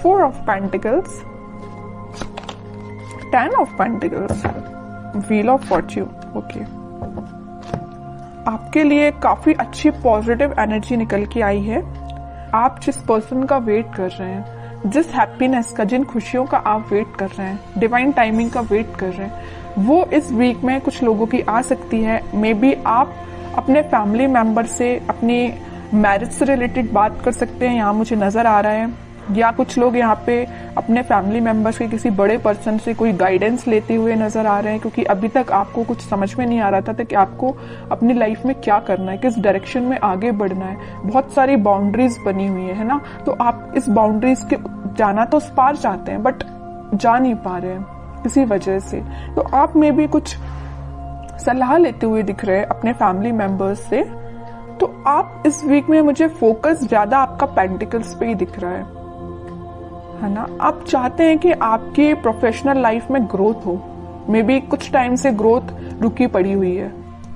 4 of Pentacles, 10 of Pentacles, Wheel of Fortune. Okay, आपके लिए काफी अच्छी पॉजिटिव एनर्जी निकल के आई है। आप जिस पर्सन का वेट कर रहे हैं, जिस हैप्पीनेस का, जिन खुशियों का आप वेट कर रहे हैं, डिवाइन टाइमिंग का वेट कर रहे हैं, वो इस वीक में कुछ लोगों की आ सकती है। मे बी आप अपने फैमिली मेंबर से अपनी मैरिज से रिलेटेड बात कर सकते हैं, यहाँ मुझे नजर आ रहा है। या कुछ लोग यहाँ पे अपने फैमिली मेंबर्स के किसी बड़े पर्सन से कोई गाइडेंस लेते हुए नजर आ रहे हैं, क्योंकि अभी तक आपको कुछ समझ में नहीं आ रहा था कि आपको अपनी लाइफ में क्या करना है, किस डायरेक्शन में आगे बढ़ना है। बहुत सारी बाउंड्रीज बनी हुई है ना, तो आप इस बाउंड्रीज के जाना तो उस पार चाहते हैं, बट जा नहीं पा रहे हैं किसी वजह से। तो आप में भी कुछ सलाह लेते हुए दिख रहे हैं अपने फैमिली मेंबर्स से। तो आप इस वीक में मुझे फोकस ज्यादा आपका पेंटिकल्स पे ही दिख रहा है ना। आप चाहते हैं कि आपकी प्रोफेशनल लाइफ में ग्रोथ हो। मे बी कुछ टाइम से ग्रोथ रुकी पड़ी हुई है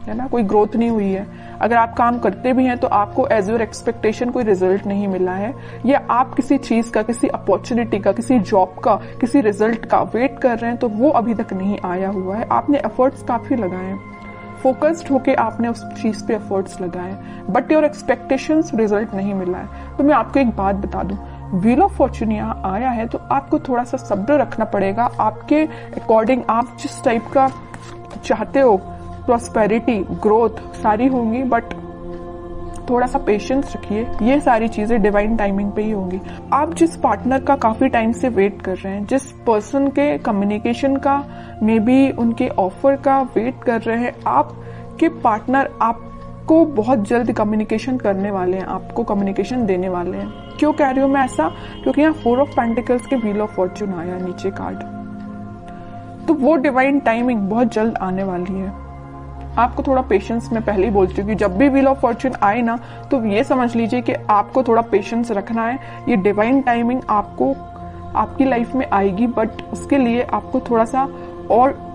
ना, कोई ग्रोथ नहीं हुई है। अगर आप काम करते भी हैं तो आपको एज योर एक्सपेक्टेशन कोई रिजल्ट नहीं मिला है, या आप किसी चीज का, किसी अपॉर्चुनिटी का, किसी जॉब का, किसी रिजल्ट का वेट कर रहे हैं तो वो अभी तक नहीं आया हुआ है। आपने एफर्ट्स काफी लगाए हैं, फोकस्ड होके आपने उस चीज पे एफर्ट्स लगाए, बट योर एक्सपेक्टेशंस रिजल्ट नहीं मिला है। तो मैं आपको एक बात बता दूं, व्हील ऑफ फॉर्चून यहाँ आया है तो आपको थोड़ा सा सब्र रखना पड़ेगा। आपके अकॉर्डिंग आप जिस टाइप का चाहते हो, प्रॉस्पेरिटी, ग्रोथ सारी होंगी, बट थोड़ा सा पेशेंस रखिए। ये सारी चीजें डिवाइन टाइमिंग पे ही होंगी। आप जिस पार्टनर का काफी टाइम से वेट कर रहे हैं, जिस पर्सन के कम्युनिकेशन का, मे बी उनके ऑफर का वेट कर रहे हैं, आपके पार्टनर आपको बहुत जल्द कम्युनिकेशन करने वाले हैं, आपको कम्युनिकेशन देने वाले हैं। क्यों कह रही हूं मैं ऐसा? क्योंकि यहाँ 4 ऑफ पेंटिकल्स के व्हील ऑफ फॉर्चून आया नीचे कार्ड, तो वो डिवाइन टाइमिंग बहुत जल्द आने वाली है। आपको थोड़ा पेशेंस, मैं पहले ही बोल चुकी हूँ, जब भी व्हील ऑफ फॉर्चून आए ना तो ये समझ लीजिए कि आपको थोड़ा पेशेंस रखना है। ये डिवाइन टाइमिंग आपको आपकी लाइफ में आएगी, बट उसके लिए आपको थोड़ा सा और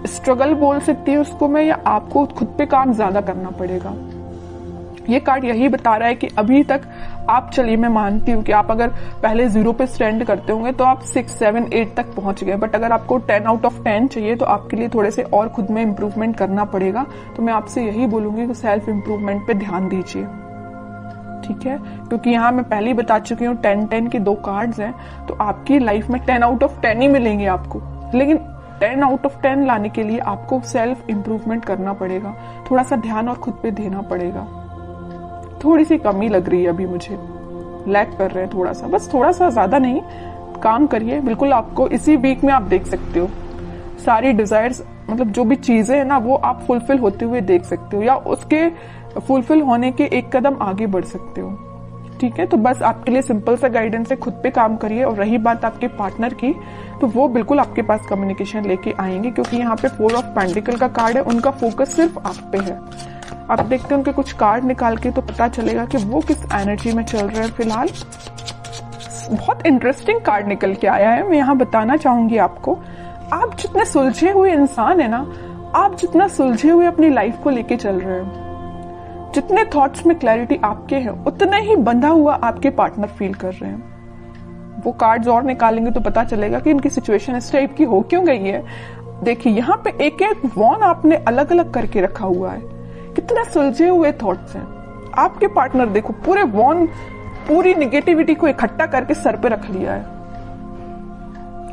स्ट्रगल बोल सकती है उसको मैं, या आपको खुद पे काम ज्यादा करना पड़ेगा। ये कार्ड यही बता रहा है कि अभी तक आप, चलिए मैं मानती हूँ कि आप अगर पहले 0 पे स्टैंड करते होंगे तो आप 6, 7, 8 तक पहुंच गए, बट अगर आपको 10 आउट ऑफ 10 चाहिए तो आपके लिए थोड़े से और खुद में इम्प्रूवमेंट करना पड़ेगा। तो मैं आपसे यही बोलूंगी कि सेल्फ इम्प्रूवमेंट पे ध्यान दीजिए, ठीक है? क्योंकि यहाँ मैं पहले ही बता चुकी हूँ 10-10 के 2 कार्ड्स हैं, तो आपकी लाइफ में 10 आउट ऑफ 10 ही मिलेंगे आपको, लेकिन 10 आउट ऑफ 10 लाने के लिए आपको सेल्फ इम्प्रूवमेंट करना पड़ेगा, थोड़ा सा ध्यान और खुद पे देना पड़ेगा। थोड़ी सी कमी लग रही है अभी मुझे, लैग कर रहे हैं थोड़ा सा, बस थोड़ा सा, ज्यादा नहीं। काम करिए, बिल्कुल आपको इसी वीक में आप देख सकते हो सारी डिजायर्स, मतलब जो भी चीजें हैं ना वो आप फुलफिल होते हुए देख सकते हो, या उसके फुलफिल होने के एक कदम आगे बढ़ सकते हो, ठीक है? तो बस आपके लिए सिंपल सा गाइडेंस है, खुद पे काम करिए। और रही बात आपके पार्टनर की, तो वो बिल्कुल आपके पास कम्युनिकेशन लेके आएंगे, क्योंकि यहाँ पे 4 ऑफ पेंटिकल का कार्ड है, उनका फोकस सिर्फ आप पे है। आप देखते हैं उनके कुछ कार्ड निकाल के तो पता चलेगा कि वो किस एनर्जी में चल रहे हैं फिलहाल। बहुत इंटरेस्टिंग कार्ड निकल के आया है, मैं यहाँ बताना चाहूंगी आपको। आप जितने सुलझे हुए इंसान है ना, आप जितना सुलझे हुए अपनी लाइफ को लेके चल रहे हो, जितने थॉट्स में क्लैरिटी आपके हैं, उतना ही बंधा हुआ आपके पार्टनर फील कर रहे हैं। वो कार्ड्स और निकालेंगे तो पता चलेगा कि इनकी सिचुएशन इस टाइप की हो क्यों गई है। देखिए यहाँ पे एक एक वॉन आपने अलग अलग करके रखा हुआ है, कितने सुलझे हुए थॉट्स हैं आपके पार्टनर। देखो पूरे वॉन, पूरी निगेटिविटी को इकट्ठा करके सर पे रख लिया है।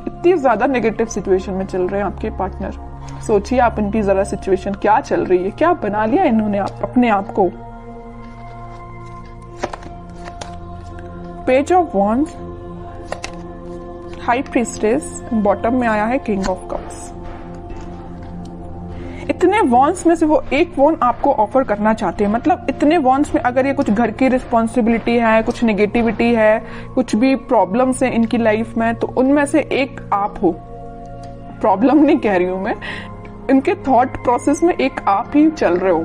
इतनी ज्यादा नेगेटिव सिचुएशन में चल रहे हैं आपके पार्टनर। सोचिए आप इनकी जरा सिचुएशन क्या चल रही है, क्या बना लिया इन्होंने अपने आप को। Page of wands, high priestess, bottom में आया है किंग ऑफ कप्स। इतने वॉन्स में से वो एक वॉन आपको ऑफर करना चाहते हैं। मतलब इतने वॉन्स में अगर ये कुछ घर की रिस्पॉन्सिबिलिटी है, कुछ नेगेटिविटी है, कुछ भी प्रॉब्लम्स हैं इनकी लाइफ में, तो उनमें से एक आप हो। प्रॉब्लम नहीं कह रही हूं मैं, इनके थॉट प्रोसेस में एक आप ही चल रहे हो,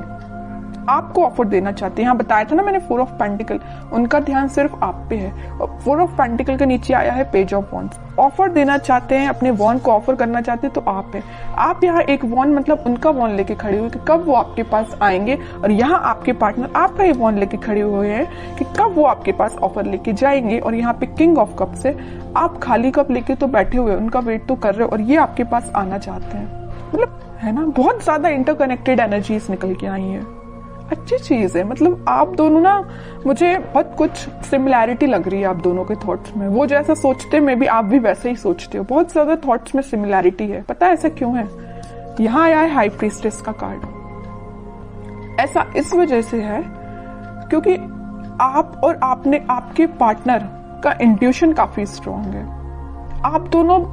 आपको ऑफर देना चाहते हैं। यहाँ बताया था ना मैंने 4 ऑफ पेंटिकल, उनका ध्यान सिर्फ आप पे है। 4 ऑफ पेंटिकल के नीचे आया है पेज ऑफ वॉन्ड्स। ऑफर देना चाहते हैं, अपने वॉन्ड को ऑफर करना चाहते हैं तो आप है। आप यहाँ एक वॉन्ड मतलब उनका वॉन्ड लेके खड़े हुए कि कब वो आपके पास आएंगे, और यहाँ आपके पार्टनर आपका ही वॉन्ड लेके खड़े हुए हैं कि कब वो आपके पास ऑफर लेके जाएंगे। और यहाँ पे किंग ऑफ कप्स है, आप खाली कप लेके तो बैठे हुए, उनका वेट तो कर रहे हो और ये आपके पास आना चाहते हैं। मतलब है ना, बहुत ज्यादा इंटरकनेक्टेड एनर्जीज निकल के आई है। अच्छी चीज है। मतलब आप दोनों ना, मुझे बहुत कुछ सिमिलैरिटी लग रही है आप दोनों के थॉट्स में। वो जैसा सोचते हैं, मे बी आप भी वैसे ही सोचते हो। बहुत ज्यादा थॉट्स में सिमिलैरिटी है। पता है ऐसा क्यों है? यहाँ आया है हाई प्रीस्टेस का कार्ड। ऐसा इस वजह से है क्योंकि आप और आपके पार्टनर का इंट्यूशन काफी स्ट्रांग है। आप दोनों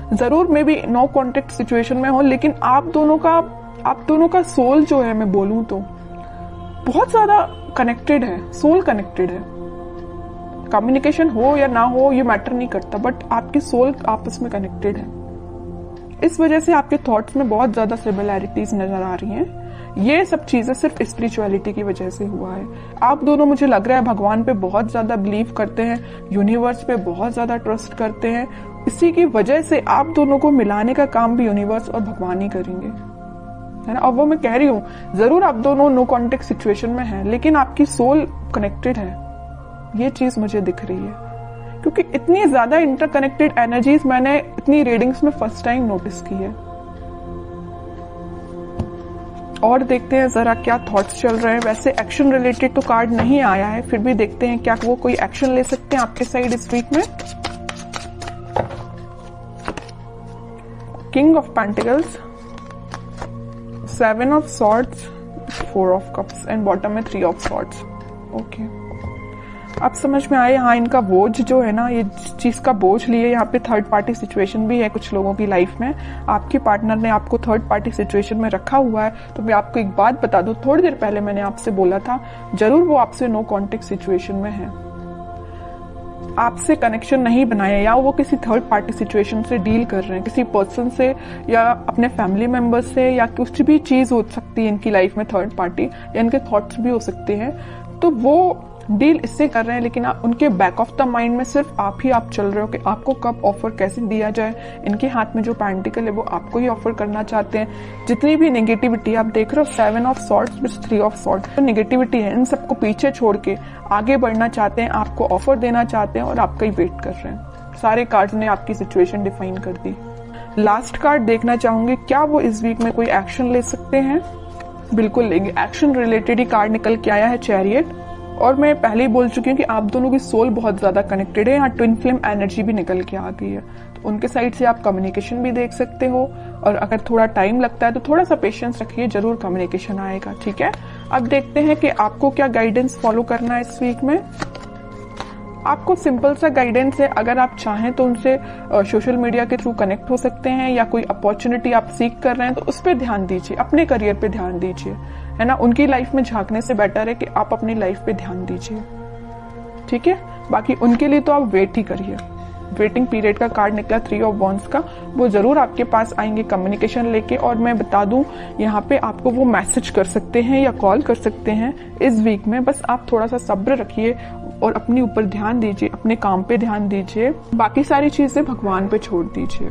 जरूर maybe no contact situation में हो, लेकिन आप दोनों का सोल जो है, मैं बोलूं तो बहुत ज्यादा कनेक्टेड है। सोल कनेक्टेड है। कम्युनिकेशन हो या ना हो ये मैटर नहीं करता, बट आपकी सोल आपस में कनेक्टेड है। इस वजह से आपके थॉट्स में बहुत ज्यादा सिमिलैरिटीज नजर आ रही हैं। ये सब चीजें सिर्फ स्पिरिचुअलिटी की वजह से हुआ है। आप दोनों, मुझे लग रहा है, भगवान पे बहुत ज्यादा बिलीव करते हैं, यूनिवर्स पे बहुत ज्यादा ट्रस्ट करते हैं। इसी की वजह से आप दोनों को मिलाने का काम भी यूनिवर्स और भगवान ही करेंगे, है ना। और वो मैं कह रही हूँ, जरूर आप दोनों नो कॉन्टेक्ट सिचुएशन में हैं, लेकिन आपकी सोल कनेक्टेड है। ये चीज मुझे दिख रही है क्योंकि इतनी ज्यादा इंटरकनेक्टेड एनर्जीज मैंने इतनी रीडिंग्स में फर्स्ट टाइम नोटिस की है। और देखते हैं जरा क्या थॉट्स चल रहे हैं। वैसे एक्शन रिलेटेड तो कार्ड नहीं आया है, फिर भी देखते हैं क्या वो कोई एक्शन ले सकते हैं आपके साइड इस वीक में। King of pentacles, 7 of swords, 4 of cups and bottom में 3 ऑफ सॉर्ड्स। ओके, अब समझ में आए। हाँ, इनका बोझ जो है ना, ये चीज का बोझ लिए। यहाँ पे थर्ड पार्टी सिचुएशन भी है कुछ लोगों की लाइफ में। आपके पार्टनर ने आपको थर्ड पार्टी सिचुएशन में रखा हुआ है। तो मैं आपको एक बात बता दूं, थोड़ी देर पहले मैंने आपसे बोला था, जरूर वो आपसे नो कॉन्टेक्ट सिचुएशन में है, आपसे कनेक्शन नहीं बनाया, या वो किसी थर्ड पार्टी सिचुएशन से डील कर रहे हैं, किसी पर्सन से या अपने फैमिली मेंबर से, या कुछ भी चीज हो सकती है इनकी लाइफ में थर्ड पार्टी, या इनके थॉट्स भी हो सकते हैं। तो वो डील इससे कर रहे हैं, लेकिन उनके बैक ऑफ द माइंड में सिर्फ आप ही आप चल रहे हो कि आपको कब ऑफर कैसे दिया जाए। इनके हाथ में जो पेंटिकल है वो आपको ही ऑफर करना चाहते हैं। जितनी भी नेगेटिविटी आप देख रहे हो, 7 of swords with 3 of swords, तो नेगेटिविटी है, इन सबको पीछे छोड़ के आगे बढ़ना चाहते हैं, आपको ऑफर देना चाहते हैं और आपका ही वेट कर रहे हैं। सारे कार्ड्स ने आपकी सिचुएशन डिफाइन कर दी। लास्ट कार्ड देखना चाहूंगी, क्या वो इस वीक में कोई एक्शन ले सकते हैं? बिल्कुल लेंगे। एक्शन रिलेटेड ही कार्ड निकल के आया है, चैरियट। और मैं पहले ही बोल चुकी हूँ कि आप दोनों की सोल बहुत ज्यादा कनेक्टेड है। यहाँ ट्विन फ्लेम एनर्जी भी निकल के आ गई है, तो उनके साइड से आप कम्युनिकेशन भी देख सकते हो। और अगर थोड़ा टाइम लगता है तो थोड़ा सा पेशेंस रखिए, जरूर कम्युनिकेशन आएगा। ठीक है, अब देखते हैं कि आपको क्या गाइडेंस फॉलो करना है इस वीक में। आपको सिंपल सा गाइडेंस है, अगर आप चाहें तो उनसे सोशल मीडिया के थ्रू कनेक्ट हो सकते हैं, या कोई अपॉर्चुनिटी आप सीख कर रहे हैं तो उस पर ध्यान दीजिए, अपने करियर पे ध्यान दीजिए, है ना। उनकी लाइफ में झांकने से बेटर है कि आप अपनी लाइफ पे ध्यान दीजिए। ठीक है, बाकी उनके लिए तो आप वेट ही करिए। वेटिंग पीरियड का कार्ड निकला 3 ऑफ वॉन्ड्स का, वो जरूर आपके पास आएंगे कम्युनिकेशन लेके। और मैं बता दूं, यहाँ पे आपको वो मैसेज कर सकते हैं या कॉल कर सकते हैं इस वीक में। बस आप थोड़ा सा सब्र रखिए और अपने ऊपर ध्यान दीजिए, अपने काम पे ध्यान दीजिए, बाकी सारी चीजें भगवान पे छोड़ दीजिए।